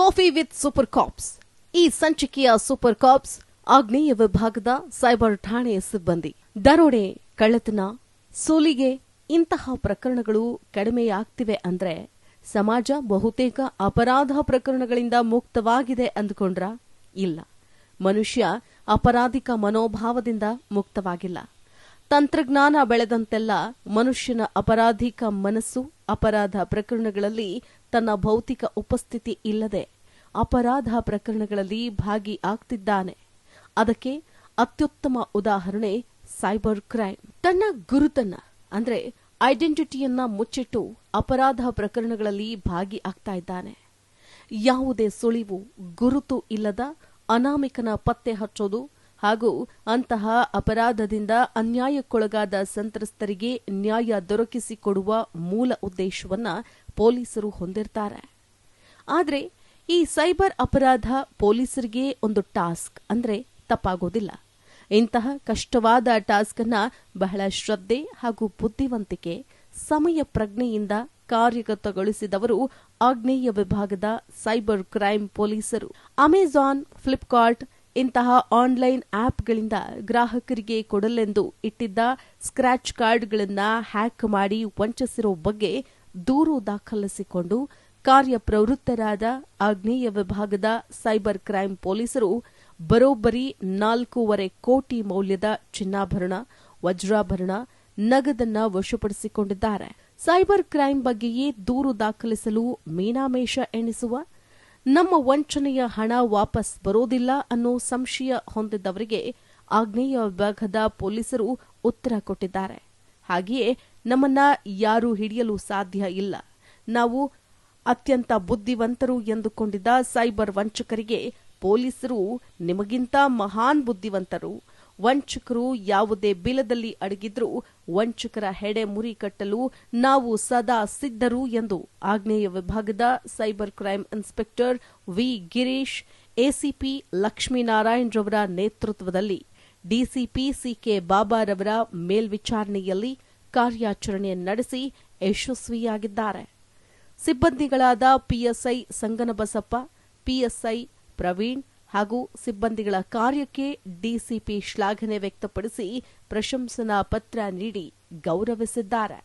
Coffee with super cops. ಈ ಸಂಚಿಕೆಯ super cops ಆಗ್ನೇಯ ವಿಭಾಗದ ಸೈಬರ್ ಠಾಣೆ ಸಿಬ್ಬಂದಿ. ದರೋಡೆ, ಕಳ್ಳತನ, ಸೋಲಿಗೆ ಇಂತಹ ಪ್ರಕರಣಗಳು ಕಡಿಮೆಯಾಗ್ತಿವೆ ಅಂದ್ರೆ ಸಮಾಜ ಬಹುತೇಕ ಅಪರಾಧ ಪ್ರಕರಣಗಳಿಂದ ಮುಕ್ತವಾಗಿದೆ ಅಂದುಕೊಂಡ್ರ? ಇಲ್ಲ, ಮನುಷ್ಯ ಅಪರಾಧಿಕ ಮನೋಭಾವದಿಂದ ಮುಕ್ತವಾಗಿಲ್ಲ. ತಂತ್ರಜ್ಞಾನ ಬೆಳೆದಂತೆಲ್ಲ ಮನುಷ್ಯನ ಅಪರಾಧಿಕ ಮನಸ್ಸು ಅಪರಾಧ ಪ್ರಕರಣಗಳಲ್ಲಿ ತನ್ನ ಭೌತಿಕ ಉಪಸ್ಥಿತಿ ಇಲ್ಲದೆ ಅಪರಾಧ ಪ್ರಕರಣಗಳಲ್ಲಿ ಭಾಗಿಯಾಗ್ತಿದ್ದಾನೆ. ಅದಕ್ಕೆ ಅತ್ಯುತ್ತಮ ಉದಾಹರಣೆ ಸೈಬರ್ ಕ್ರೈಮ್. ತನ್ನ ಗುರುತನ್ನ ಅಂದ್ರೆ ಐಡೆಂಟಿಟಿಯನ್ನ ಮುಚ್ಚಿಟ್ಟು ಅಪರಾಧ ಪ್ರಕರಣಗಳಲ್ಲಿ ಭಾಗಿಯಾಗ್ತಾ ಇದ್ದಾನೆ. ಯಾವುದೇ ಸುಳಿವು ಗುರುತು ಇಲ್ಲದ ಅನಾಮಿಕನ ಪತ್ತೆ ಹಚ್ಚೋದು ಹಾಗೂ ಅಂತಹ ಅಪರಾಧದಿಂದ ಅನ್ಯಾಯಕ್ಕೊಳಗಾದ ಸಂತ್ರಸ್ತರಿಗೆ ನ್ಯಾಯ ದೊರಕಿಸಿಕೊಡುವ ಮೂಲ ಉದ್ದೇಶವನ್ನ ಪೊಲೀಸರು ಹೊಂದಿರ್ತಾರೆ. ಆದರೆ ಈ ಸೈಬರ್ ಅಪರಾಧ ಪೊಲೀಸರಿಗೆ ಒಂದು ಟಾಸ್ಕ್ ಅಂದ್ರೆ ತಪ್ಪಾಗೋದಿಲ್ಲ. ಇಂತಹ ಕಷ್ಟವಾದ ಟಾಸ್ಕ್ ಅನ್ನ ಬಹಳ ಶ್ರದ್ಧೆ ಹಾಗೂ ಬುದ್ಧಿವಂತಿಕೆ, ಸಮಯ ಪ್ರಜ್ಞೆಯಿಂದ ಕಾರ್ಯಗತಗೊಳಿಸಿದವರು ಆಗ್ನೇಯ ವಿಭಾಗದ ಸೈಬರ್ ಕ್ರೈಮ್ ಪೊಲೀಸರು. ಅಮೆಜಾನ್, ಫ್ಲಿಪ್ಕಾರ್ಟ್ ಇಂತಹ ಆನ್ಲೈನ್ ಆಪ್ಗಳಿಂದ ಗ್ರಾಹಕರಿಗೆ ಕೊಡಲೆಂದು ಇಟ್ಟಿದ್ದ ಸ್ಕ್ರಾಚ್ ಕಾರ್ಡ್ಗಳನ್ನ ಹ್ಯಾಕ್ ಮಾಡಿ ವಂಚಿಸಿರೋ ಬಗ್ಗೆ ದೂರು ದಾಖಲಿಸಿಕೊಂಡು ಕಾರ್ಯಪ್ರವೃತ್ತರಾದ ಆಗ್ನೇಯ ವಿಭಾಗದ ಸೈಬರ್ ಕ್ರೈಮ್ ಪೊಲೀಸರು ಬರೋಬ್ಬರಿ 4.5 ಕೋಟಿ ಮೌಲ್ಯದ ಚಿನ್ನಾಭರಣ, ವಜ್ರಾಭರಣ, ನಗದನ್ನ ವಶಪಡಿಸಿಕೊಂಡಿದ್ದಾರೆ. ಸೈಬರ್ ಕ್ರೈಮ್ ಬಗ್ಗೆಯೇ ದೂರು ದಾಖಲಿಸಲು ಮೀನಾಮೇಷ ಎಣಿಸುವ, ನಮ್ಮ ವಂಚನೆಯ ಹಣ ವಾಪಸ್ ಬರೋದಿಲ್ಲ ಅನ್ನೋ ಸಂಶಯ ಹೊಂದಿದ್ದವರಿಗೆ ಆಗ್ನೇಯ ವಿಭಾಗದ ಪೊಲೀಸರು ಉತ್ತರ ಕೊಟ್ಟಿದ್ದಾರೆ. ಹಾಗೆಯೇ ನಮ್ಮನ್ನ ಯಾರೂ ಹಿಡಿಯಲು ಸಾಧ್ಯ ಇಲ್ಲ, ನಾವು ಅತ್ಯಂತ ಬುದ್ಧಿವಂತರು ಎಂದುಕೊಂಡಿದ್ದ ಸೈಬರ್ ವಂಚಕರಿಗೆ ಪೊಲೀಸರು ನಿಮಗಿಂತ ಮಹಾನ್ ಬುದ್ಧಿವಂತರು, ವಂಚಕರು ಯಾವುದೇ ಬಿಲದಲ್ಲಿ ಅಡಗಿದ್ರೂ ವಂಚಕರ ಹೆಡೆ ಮುರಿ ಕಟ್ಟಲು ನಾವು ಸದಾ ಸಿದ್ಧರು ಎಂದು ಆಗ್ನೇಯ ವಿಭಾಗದ cyber crime inspector V Girish, ACP Lakshminarayan ರವರ ನೇತೃತ್ವದಲ್ಲಿ ಡಿಸಿಪಿ ಸಿಕೆ ಬಾಬಾರವರ ಮೇಲ್ವಿಚಾರಣೆಯಲ್ಲಿ ಕಾರ್ಯಾಚರಣೆ ನಡೆಸಿ ಯಶಸ್ವಿಯಾಗಿದ್ದಾರೆ. ಸಿಬ್ಬಂದಿಗಳಾದ ಪಿಎಸ್ಐ ಸಂಗನಬಸಪ್ಪ, ಪಿಎಸ್ಐ ಪ್ರವೀಣ್ ಹಾಗೂ ಸಿಬ್ಬಂದಿಗಳ ಕಾರ್ಯಕ್ಕೆ ಡಿಸಿಪಿ ಶ್ಲಾಘನೆ ವ್ಯಕ್ತಪಡಿಸಿ ಪ್ರಶಂಸನಾ ಪತ್ರ ನೀಡಿ ಗೌರವಿಸಿದ್ದಾರೆ.